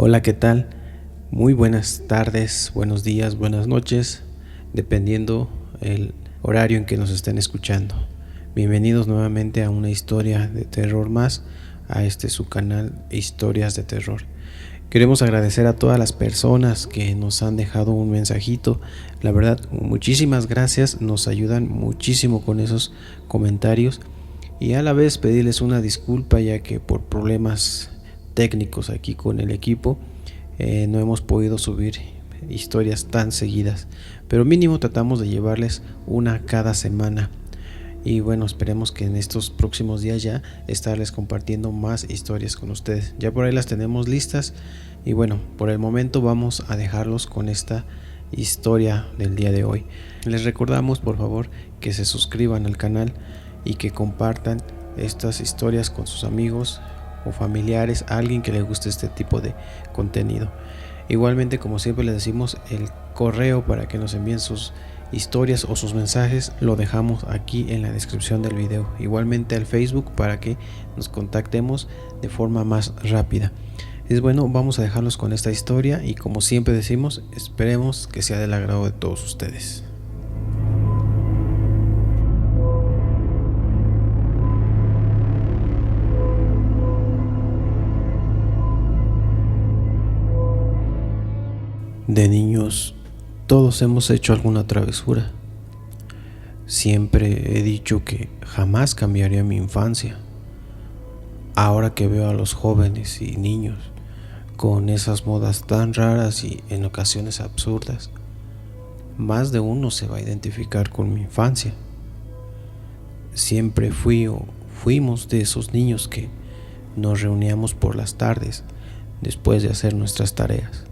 Hola, ¿qué tal? Muy buenas tardes, buenos días, buenas noches, dependiendo el horario en que nos estén escuchando. Bienvenidos nuevamente a una historia de terror más, a su canal Historias de Terror. Queremos agradecer a todas las personas que nos han dejado un mensajito. La verdad, muchísimas gracias, nos ayudan muchísimo con esos comentarios y a la vez pedirles una disculpa, ya que por problemas técnicos aquí con el equipo no hemos podido subir historias tan seguidas, pero mínimo tratamos de llevarles una cada semana. Y bueno, esperemos que en estos próximos días ya estarles compartiendo más historias con ustedes. Ya por ahí las tenemos listas. Y bueno, por el momento vamos a dejarlos con esta historia del día de hoy. Les recordamos por favor que se suscriban al canal y que compartan estas historias con sus amigos o familiares, a alguien que le guste este tipo de contenido. Igualmente, como siempre les decimos, el correo para que nos envíen sus historias o sus mensajes lo dejamos aquí en la descripción del video. Igualmente al Facebook para que nos contactemos de forma más rápida. Es bueno, vamos a dejarlos con esta historia y como siempre decimos, esperemos que sea del agrado de todos ustedes. De niños, todos hemos hecho alguna travesura. Siempre he dicho que jamás cambiaría mi infancia. Ahora que veo a los jóvenes y niños con esas modas tan raras y en ocasiones absurdas, más de uno se va a identificar con mi infancia. Siempre fui o fuimos de esos niños que nos reuníamos por las tardes después de hacer nuestras tareas.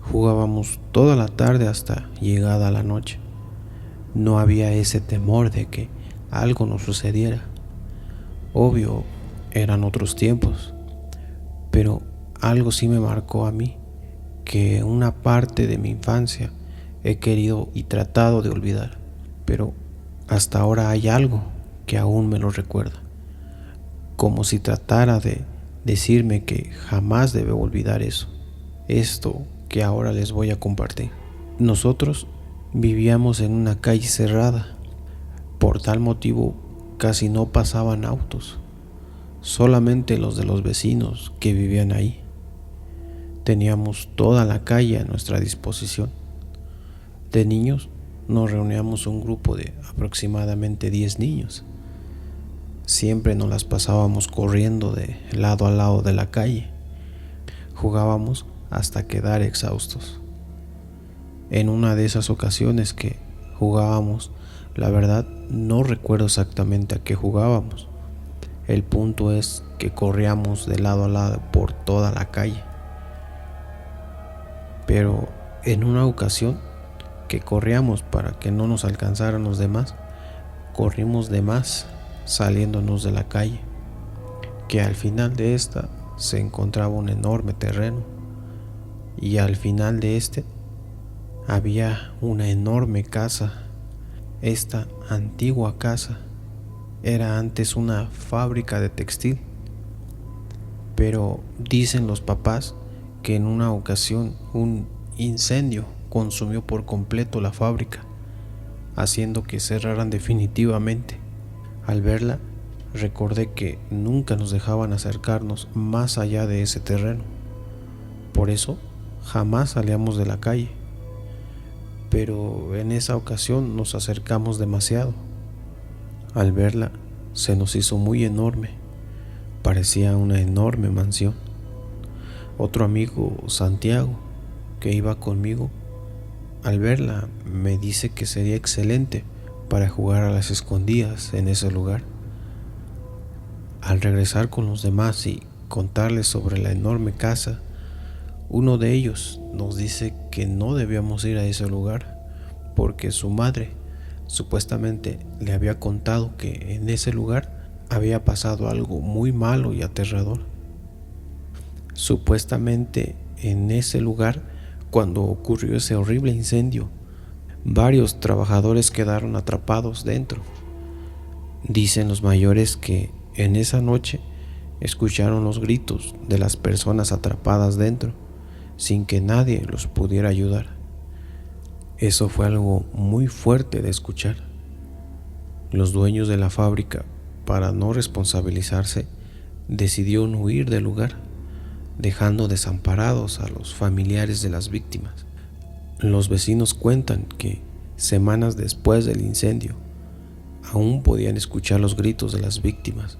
Jugábamos toda la tarde hasta llegada la noche. No había ese temor de que algo nos sucediera. Obvio, eran otros tiempos, pero algo sí me marcó a mí, que una parte de mi infancia he querido y tratado de olvidar, pero hasta ahora hay algo que aún me lo recuerda, como si tratara de decirme que jamás debo olvidar eso, esto que ahora les voy a compartir. Nosotros vivíamos en una calle cerrada, por tal motivo casi no pasaban autos, solamente los de los vecinos que vivían ahí. Teníamos toda la calle a nuestra disposición. De niños nos reuníamos un grupo de aproximadamente 10 niños. Siempre nos las pasábamos corriendo de lado a lado de la calle. Jugábamos hasta quedar exhaustos. En una de esas ocasiones que jugábamos, la verdad no recuerdo exactamente a qué jugábamos. El punto es que corríamos de lado a lado por toda la calle. Pero en una ocasión que corríamos para que no nos alcanzaran los demás, corrimos de más saliéndonos de la calle, que al final de esta se encontraba un enorme terreno y al final de había una enorme casa. Esta antigua casa era antes una fábrica de textil, pero dicen los papás que en una ocasión un incendio consumió por completo la fábrica, haciendo que cerraran definitivamente. Al verla, recordé que nunca nos dejaban acercarnos más allá de ese terreno. Por eso, jamás salíamos de la calle. Pero en esa ocasión nos acercamos demasiado. Al verla, se nos hizo muy enorme. Parecía una enorme mansión. Otro amigo, Santiago, que iba conmigo, al verla me dice que sería excelente para jugar a las escondidas en ese lugar. Al regresar con los demás y contarles sobre la enorme casa, uno de ellos nos dice que no debíamos ir a ese lugar porque su madre supuestamente le había contado que en ese lugar había pasado algo muy malo y aterrador. Supuestamente en ese lugar, cuando ocurrió ese horrible incendio, varios trabajadores quedaron atrapados dentro. Dicen los mayores que en esa noche escucharon los gritos de las personas atrapadas dentro sin que nadie los pudiera ayudar. Eso fue algo muy fuerte de escuchar. Los dueños de la fábrica, para no responsabilizarse, decidieron huir del lugar, dejando desamparados a los familiares de las víctimas. Los vecinos cuentan que semanas después del incendio, aún podían escuchar los gritos de las víctimas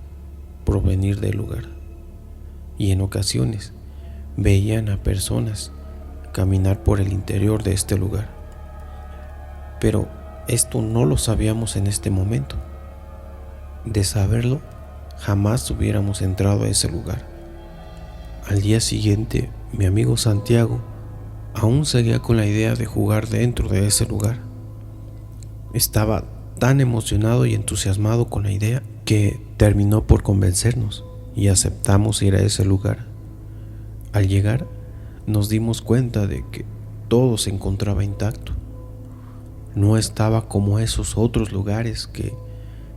provenir del lugar, y en ocasiones veían a personas caminar por el interior de este lugar. Pero esto no lo sabíamos en este momento. De saberlo, jamás hubiéramos entrado a ese lugar. Al día siguiente, mi amigo Santiago aún seguía con la idea de jugar dentro de ese lugar. Estaba tan emocionado y entusiasmado con la idea que terminó por convencernos y aceptamos ir a ese lugar. Al llegar, nos dimos cuenta de que todo se encontraba intacto. No estaba como esos otros lugares que,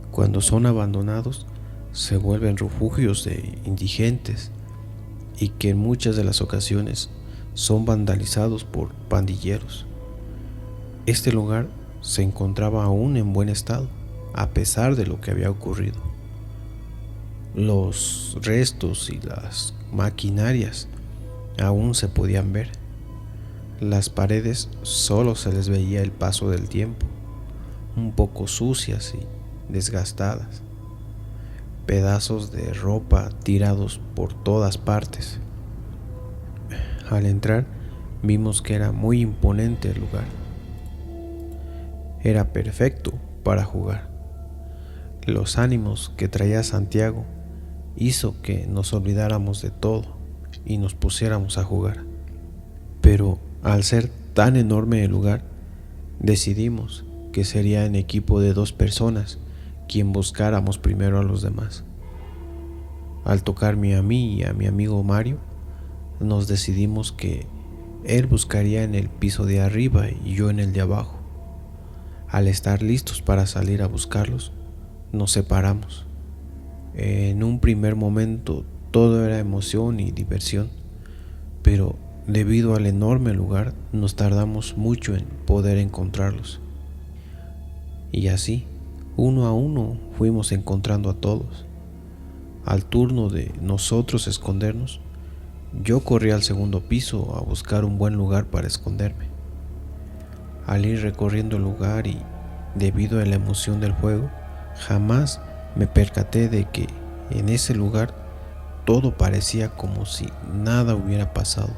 cuando son abandonados, se vuelven refugios de indigentes y que en muchas de las ocasiones son vandalizados por pandilleros. Este lugar se encontraba aún en buen estado, a pesar de lo que había ocurrido. Los restos y las maquinarias aún se podían ver. Las paredes solo se les veía el paso del tiempo, un poco sucias y desgastadas. Pedazos de ropa tirados por todas partes. Al entrar, vimos que era muy imponente el lugar. Era perfecto para jugar. Los ánimos que traía Santiago hizo que nos olvidáramos de todo y nos pusiéramos a jugar. Pero al ser tan enorme el lugar, decidimos que sería en equipo de 2 personas quien buscáramos primero a los demás. Al tocarme a mí y a mi amigo Mario, nos decidimos que él buscaría en el piso de arriba y yo en el de abajo. Al estar listos para salir a buscarlos, nos separamos. En un primer momento todo era emoción y diversión, pero debido al enorme lugar nos tardamos mucho en poder encontrarlos. Y así, uno a uno, fuimos encontrando a todos. Al turno de nosotros escondernos, yo corrí al segundo piso a buscar un buen lugar para esconderme. Al ir recorriendo el lugar y debido a la emoción del juego, jamás me percaté de que en ese lugar todo parecía como si nada hubiera pasado.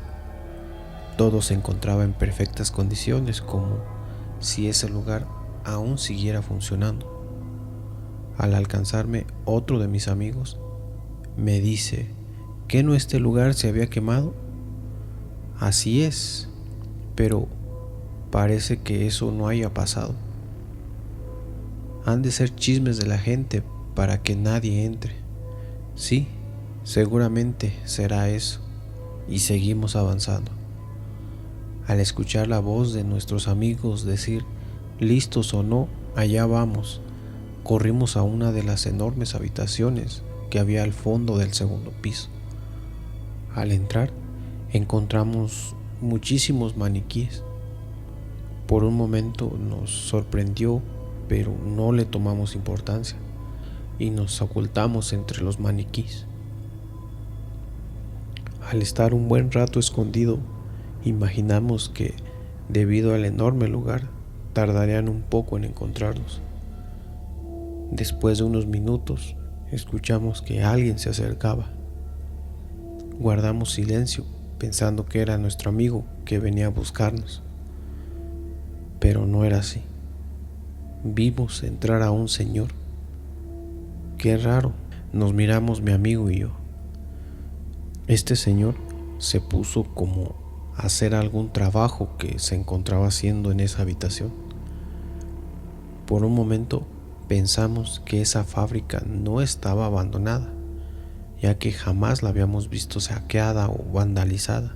Todo se encontraba en perfectas condiciones, como si ese lugar aún siguiera funcionando. Al alcanzarme, otro de mis amigos me dice: ¿qué no este lugar se había quemado? Así es, pero parece que eso no haya pasado. Han de ser chismes de la gente para que nadie entre. Sí, seguramente será eso. Y seguimos avanzando. Al escuchar la voz de nuestros amigos decir listos o no, allá vamos, corrimos a una de las enormes habitaciones que había al fondo del segundo piso. Al entrar, encontramos muchísimos maniquíes. Por un momento nos sorprendió, pero no le tomamos importancia y nos ocultamos entre los maniquíes. Al estar un buen rato escondido, imaginamos que, debido al enorme lugar, tardarían un poco en encontrarnos. Después de unos minutos, escuchamos que alguien se acercaba. Guardamos silencio, pensando que era nuestro amigo que venía a buscarnos. Pero no era así. Vimos entrar a un señor. Qué raro, nos miramos mi amigo y yo. Este señor se puso como a hacer algún trabajo que se encontraba haciendo en esa habitación. Por un momento pensamos que esa fábrica no estaba abandonada, ya que jamás la habíamos visto saqueada o vandalizada,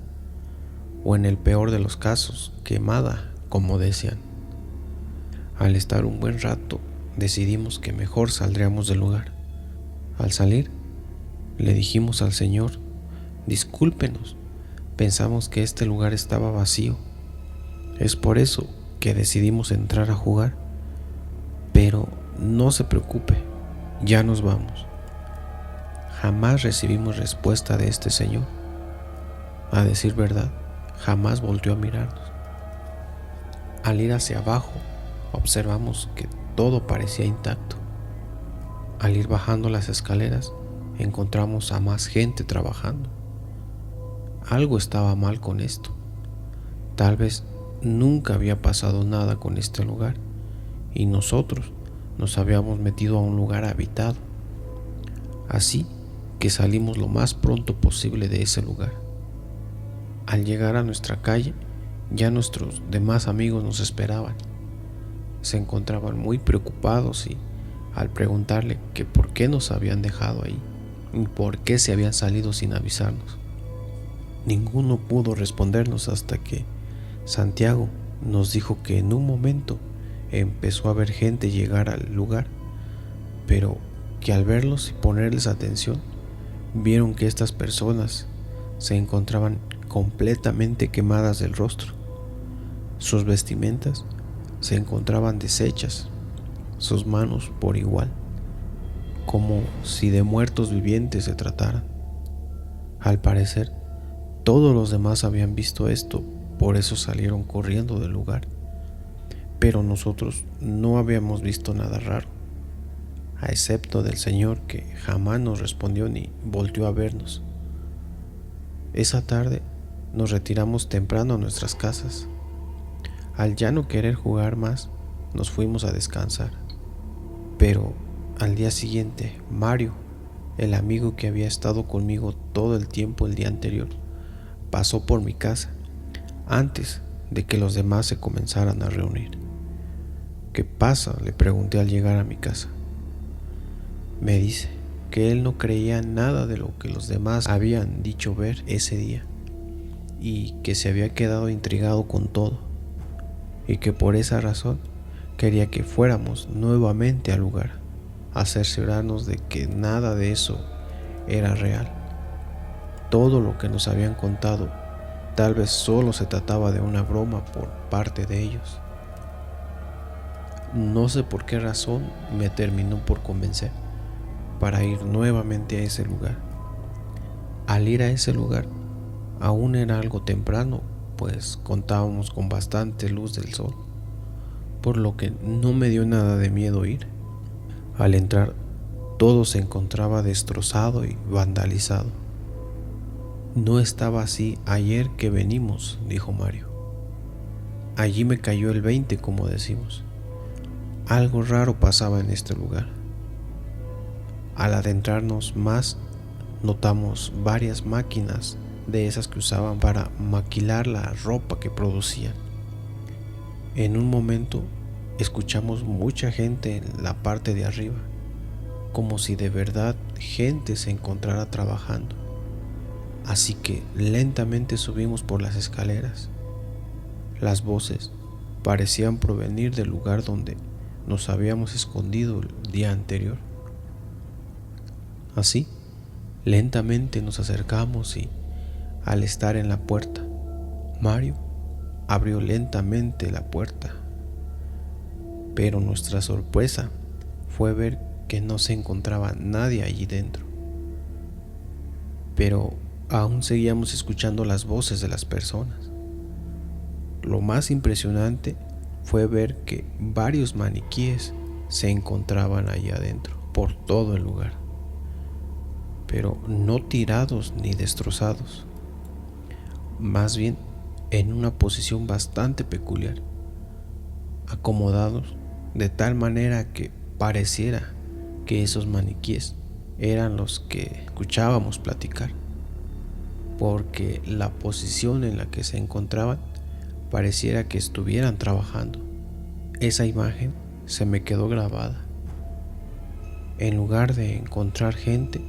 o en el peor de los casos, quemada, como decían. Al estar un buen rato, decidimos que mejor saldríamos del lugar. Al salir, Le dijimos al Señor: discúlpenos, pensamos que este lugar estaba vacío. Es por eso que decidimos entrar a jugar. Pero no se preocupe, ya nos vamos. Jamás recibimos respuesta de este señor. A decir verdad, jamás volteó a mirarnos. Al ir hacia abajo, observamos que todo parecía intacto. Al ir bajando las escaleras, encontramos a más gente trabajando. Algo estaba mal con esto. Tal vez nunca había pasado nada con este lugar y nosotros nos habíamos metido a un lugar habitado. Así que salimos lo más pronto posible de ese lugar. Al llegar a nuestra calle, ya nuestros demás amigos nos esperaban. Se encontraban muy preocupados y al preguntarle que por qué nos habían dejado ahí y por qué se habían salido sin avisarnos, ninguno pudo respondernos hasta que Santiago nos dijo que en un momento empezó a ver gente llegar al lugar, pero que al verlos y ponerles atención, vieron que estas personas se encontraban completamente quemadas del rostro. Sus vestimentas se encontraban deshechas, sus manos por igual, como si de muertos vivientes se trataran. Al parecer, todos los demás habían visto esto, por eso salieron corriendo del lugar. Pero nosotros no habíamos visto nada raro, a excepto del Señor, que jamás nos respondió ni volteó a vernos. Esa tarde nos retiramos temprano a nuestras casas. Al ya no querer jugar más, nos fuimos a descansar. Pero al día siguiente, Mario, el amigo que había estado conmigo todo el tiempo el día anterior, pasó por mi casa antes de que los demás se comenzaran a reunir. ¿Qué pasa?, le pregunté al llegar a mi casa. Me dice que él no creía nada de lo que los demás habían dicho ver ese día y que se había quedado intrigado con todo y que por esa razón quería que fuéramos nuevamente al lugar a cerciorarnos de que nada de eso era real. Todo lo que nos habían contado tal vez solo se trataba de una broma por parte de ellos. No sé por qué razón me terminó por convencer para ir nuevamente a ese lugar. Al ir a ese lugar, aún era algo temprano, pues contábamos con bastante luz del sol, por lo que no me dio nada de miedo ir. Al entrar, todo se encontraba destrozado y vandalizado. No estaba así ayer que venimos, dijo Mario. Allí me cayó el 20, como decimos. Algo raro pasaba en este lugar. Al adentrarnos más, notamos varias máquinas de esas que usaban para maquilar la ropa que producían. En un momento escuchamos mucha gente en la parte de arriba, como si de verdad gente se encontrara trabajando. Así que lentamente subimos por las escaleras. Las voces parecían provenir del lugar donde nos habíamos escondido el día anterior. Así, lentamente nos acercamos y, al estar en la puerta, Mario abrió lentamente la puerta. Pero nuestra sorpresa fue ver que no se encontraba nadie allí dentro. Pero aún seguíamos escuchando las voces de las personas. Lo más impresionante fue ver que varios maniquíes se encontraban allí adentro, por todo el lugar, pero no tirados ni destrozados, más bien en una posición bastante peculiar, acomodados de tal manera que pareciera que esos maniquíes eran los que escuchábamos platicar, porque la posición en la que se encontraban pareciera que estuvieran trabajando. Esa imagen se me quedó grabada. En lugar de encontrar gente,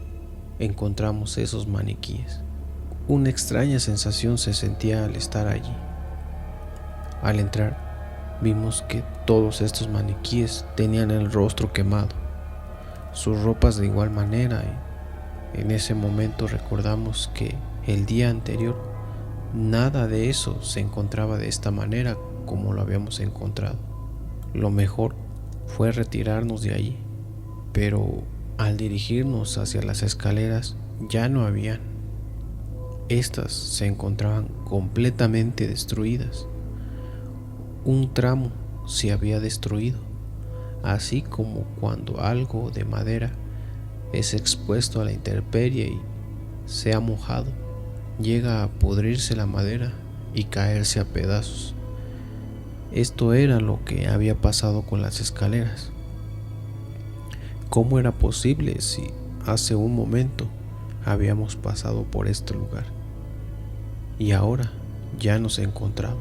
encontramos esos maniquíes. Una extraña sensación se sentía al estar allí. Al entrar, vimos que todos estos maniquíes tenían el rostro quemado, sus ropas de igual manera En ese momento recordamos que el día anterior nada de eso se encontraba de esta manera como lo habíamos encontrado. Lo mejor fue retirarnos de allí, pero al dirigirnos hacia las escaleras ya no habían. Estas se encontraban completamente destruidas. Un tramo se había destruido, así como cuando algo de madera es expuesto a la intemperie y se ha mojado, llega a pudrirse la madera y caerse a pedazos. Esto era lo que había pasado con las escaleras. ¿Cómo era posible si hace un momento habíamos pasado por este lugar y ahora ya no se encontraba?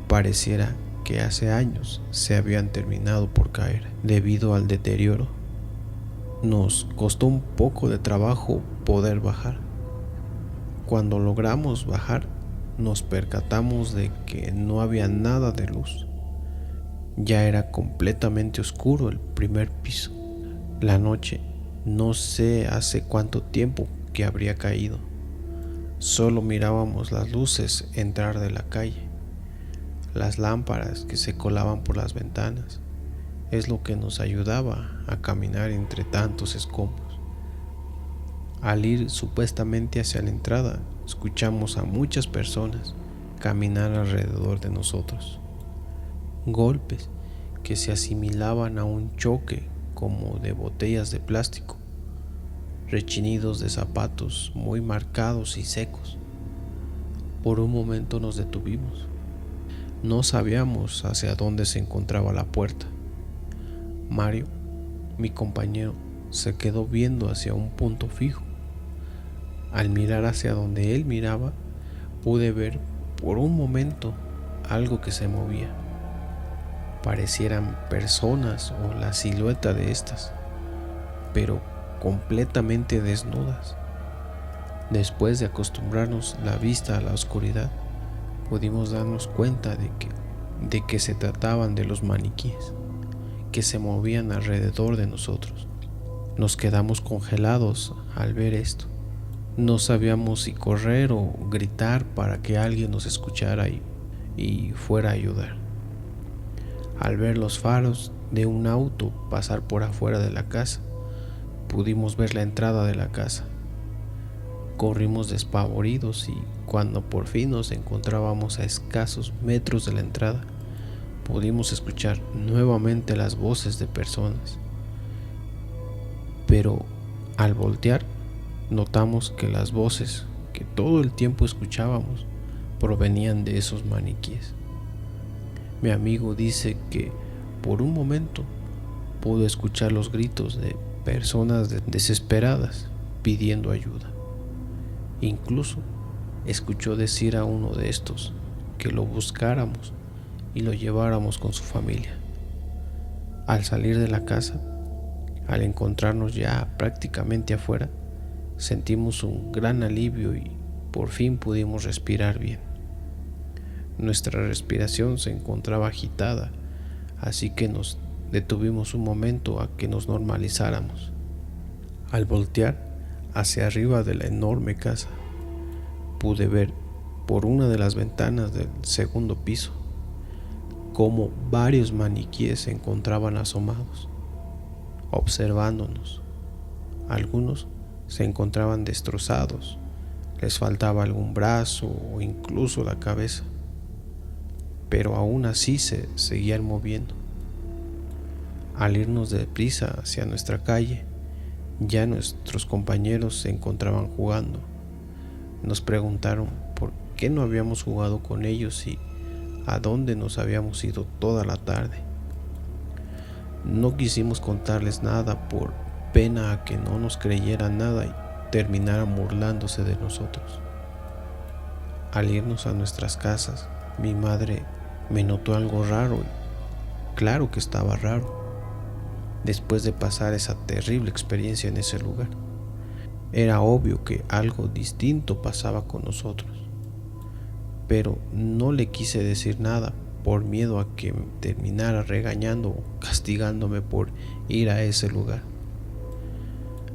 Pareciera que hace años se habían terminado por caer debido al deterioro. Nos costó un poco de trabajo poder bajar. Cuando logramos bajar, nos percatamos de que no había nada de luz. Ya era completamente oscuro el primer piso. La noche no sé hace cuánto tiempo que habría caído. Solo mirábamos las luces entrar de la calle. Las lámparas que se colaban por las ventanas es lo que nos ayudaba a caminar entre tantos escombros. Al ir supuestamente hacia la entrada, escuchamos a muchas personas caminar alrededor de nosotros. Golpes que se asimilaban a un choque como de botellas de plástico, rechinidos de zapatos muy marcados y secos. Por un momento nos detuvimos. No sabíamos hacia dónde se encontraba la puerta. Mario, mi compañero, se quedó viendo hacia un punto fijo. Al mirar hacia donde él miraba, pude ver por un momento algo que se movía. Parecieran personas o la silueta de estas, pero completamente desnudas. Después de acostumbrarnos la vista a la oscuridad, pudimos darnos cuenta de que se trataban de los maniquíes que se movían alrededor de nosotros. Nos quedamos congelados al ver esto. No sabíamos si correr o gritar para que alguien nos escuchara y fuera a ayudar. Al ver los faros de un auto pasar por afuera de la casa, pudimos ver la entrada de la casa. Corrimos despavoridos y cuando por fin nos encontrábamos a escasos metros de la entrada, pudimos escuchar nuevamente las voces de personas. Pero al voltear, notamos que las voces que todo el tiempo escuchábamos provenían de esos maniquíes. Mi amigo dice que por un momento pudo escuchar los gritos de personas desesperadas pidiendo ayuda. Incluso escuchó decir a uno de estos que lo buscáramos y lo lleváramos con su familia. Al salir de la casa, al encontrarnos ya prácticamente afuera, sentimos un gran alivio y por fin pudimos respirar bien. Nuestra respiración se encontraba agitada, así que nos detuvimos un momento a que nos normalizáramos. Al voltear hacia arriba de la enorme casa, pude ver por una de las ventanas del segundo piso cómo varios maniquíes se encontraban asomados, observándonos. Algunos se encontraban destrozados, les faltaba algún brazo o incluso la cabeza, pero aún así se seguían moviendo. Al irnos deprisa hacia nuestra calle, ya nuestros compañeros se encontraban jugando. Nos preguntaron por qué no habíamos jugado con ellos y a dónde nos habíamos ido toda la tarde. No quisimos contarles nada por pena a que no nos creyeran nada y terminaran burlándose de nosotros. Al irnos a nuestras casas, mi madre me notó algo raro y claro que estaba raro. Después de pasar esa terrible experiencia en ese lugar, era obvio que algo distinto pasaba con nosotros, pero no le quise decir nada por miedo a que me terminara regañando o castigándome por ir a ese lugar.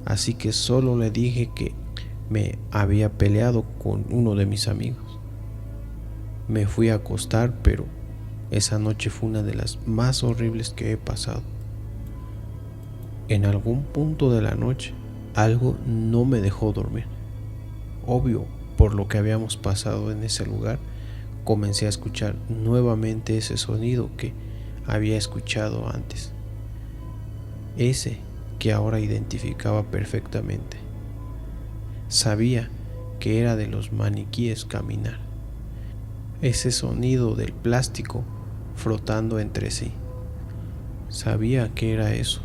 así que solo le dije que me había peleado con uno de mis amigos. Me fui a acostar, pero esa noche fue una de las más horribles que he pasado. En algún punto de la noche, algo no me dejó dormir. Obvio, por lo que habíamos pasado en ese lugar, comencé a escuchar nuevamente ese sonido que había escuchado antes. Ese que ahora identificaba perfectamente. Sabía que era de los maniquíes caminar. Ese sonido del plástico frotando entre sí. Sabía que era eso.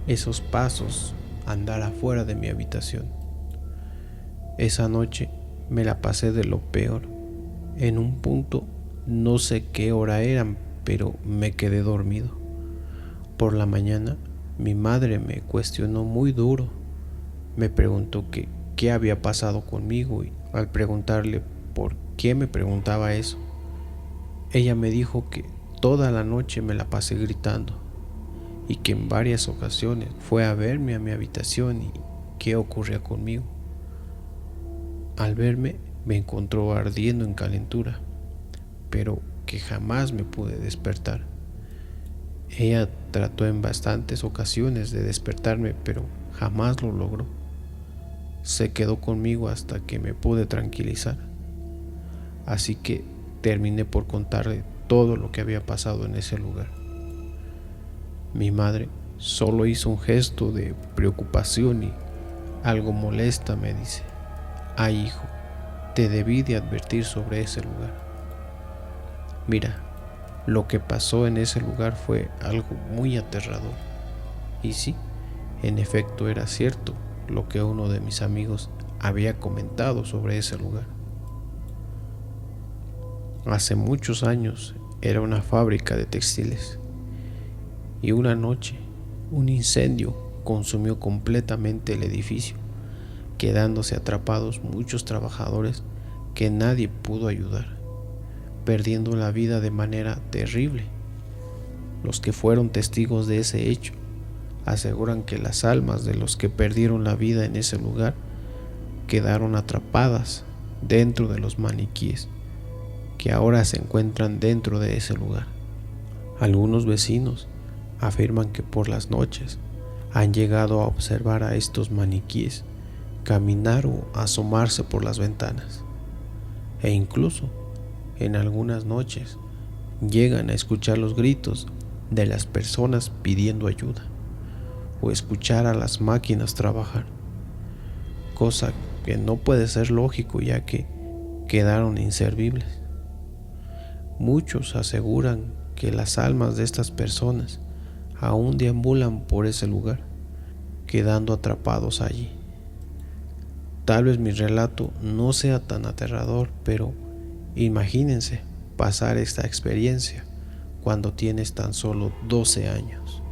Esos pasos andar afuera de mi habitación. Esa noche me la pasé de lo peor. En un punto, no sé qué hora eran, pero me quedé dormido. Por la mañana, mi madre me cuestionó muy duro. Me preguntó qué había pasado conmigo y al preguntarle por qué me preguntaba eso, ella me dijo que toda la noche me la pasé gritando y que en varias ocasiones fue a verme a mi habitación y qué ocurría conmigo. Al verme me encontró ardiendo en calentura, pero que jamás me pude despertar. Ella trató en bastantes ocasiones de despertarme, pero jamás lo logró. Se quedó conmigo hasta que me pude tranquilizar. Así que terminé por contarle todo lo que había pasado en ese lugar. Mi madre solo hizo un gesto de preocupación y algo molesta me dice: «Ay, hijo, te debí de advertir sobre ese lugar. Mira, lo que pasó en ese lugar fue algo muy aterrador». Y sí, en efecto era cierto lo que uno de mis amigos había comentado sobre ese lugar. Hace muchos años era una fábrica de textiles y una noche un incendio consumió completamente el edificio, quedándose atrapados muchos trabajadores que nadie pudo ayudar, perdiendo la vida de manera terrible. Los que fueron testigos de ese hecho aseguran que las almas de los que perdieron la vida en ese lugar quedaron atrapadas dentro de los maniquíes que ahora se encuentran dentro de ese lugar. Algunos vecinos afirman que por las noches han llegado a observar a estos maniquíes caminar o asomarse por las ventanas, e incluso en algunas noches llegan a escuchar los gritos de las personas pidiendo ayuda o escuchar a las máquinas trabajar, cosa que no puede ser lógico ya que quedaron inservibles. Muchos aseguran que las almas de estas personas aún deambulan por ese lugar, quedando atrapados allí. Tal vez mi relato no sea tan aterrador, pero imagínense pasar esta experiencia cuando tienes tan solo 12 años.